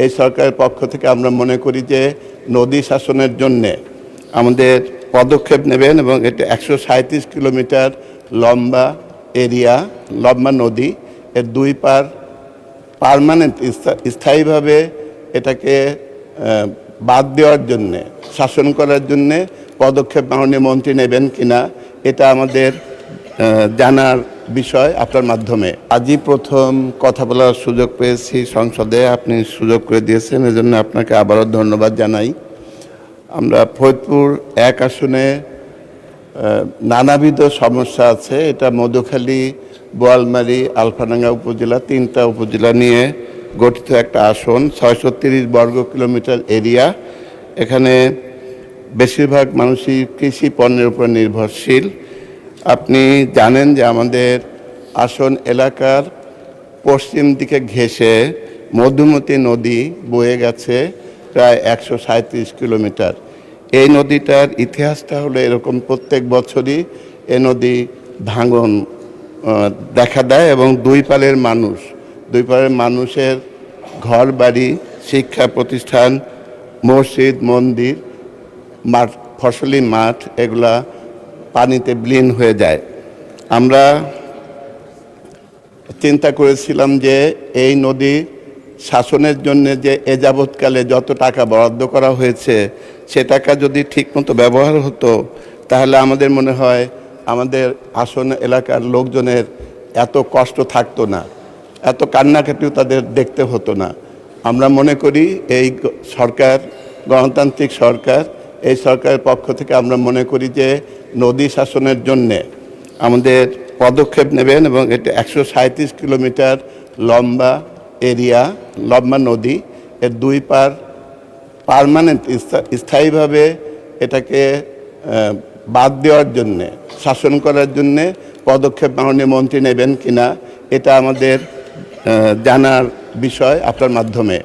এই সরকারের পক্ষ থেকে আমরা মনে করি যে নদী শাসনের জন্যে আমাদের পদক্ষেপ নেবেন এবং এটা 137 কিলোমিটার লম্বা এরিয়া, লম্বা নদী, এর দুই পার পার্মানেন্ট স্থায়ীভাবে এটাকে বাদ দেওয়ার জন্যে, শাসন করার জন্যে পদক্ষেপ মাননীয় মন্ত্রী নেবেন কিনা এটা আমাদের জানার বিষয় আপনার মাধ্যমে। আজই প্রথম কথা বলার সুযোগ পেয়েছি সংসদে, আপনি সুযোগ করে দিয়েছেন, এজন্য আপনাকে আবারও ধন্যবাদ জানাই। আমরা ফরিদপুর 1 আসনে নানাবিধ সমস্যা আছে। এটা মধুখালী, বোয়ালমারী, আলফাডাঙ্গা উপজেলা, 3টা উপজেলা নিয়ে গঠিত একটা আসন, 630 বর্গ কিলোমিটার এরিয়া। এখানে বেশিরভাগ মানুষই কৃষি পণ্যের উপর নির্ভরশীল। আপনি জানেন যে আমাদের আসন এলাকার পশ্চিম দিকে ঘেঁষে মধুমতি নদী বয়ে গেছে প্রায় 137 কিলোমিটার। এই নদীটার ইতিহাসটা হলো এরকম, প্রত্যেক বছরই এ নদী ভাঙন দেখা দেয় এবং দুই পারের মানুষের ঘর বাড়ি, শিক্ষা প্রতিষ্ঠান, মসজিদ, মন্দির, মাঠ, ফসলি মাঠ, এগুলা পানিতে বিলীন হয়ে যায়। আমরা চিন্তা করেছিলাম যে এই নদী শাসনের জন্য যে এ যাবৎকালে যত টাকা বরাদ্দ করা হয়েছে সে টাকা যদি ঠিকমতো ব্যবহার হতো তাহলে আমাদের মনে হয় আমাদের আসন এলাকার লোকজনের এত কষ্ট থাকতো না, এত কান্নাকাটিও তাদের দেখতে হতো না। আমরা মনে করি এই সরকার গণতান্ত্রিক সরকার, এই সরকারের পক্ষ থেকে আমরা মনে করি যে নদী শাসনের জন্যে আমাদের পদক্ষেপ নেবেন এবং এটা 137 কিলোমিটার লম্বা এরিয়া, লম্বা নদী, এর দুই পার পার্মানেন্ট স্থায়ীভাবে এটাকে বাদ দেওয়ার জন্যে, শাসন করার জন্যে পদক্ষেপ মাননীয় মন্ত্রী নেবেন কিনা এটা আমাদের জানার বিষয় আপনার মাধ্যমে।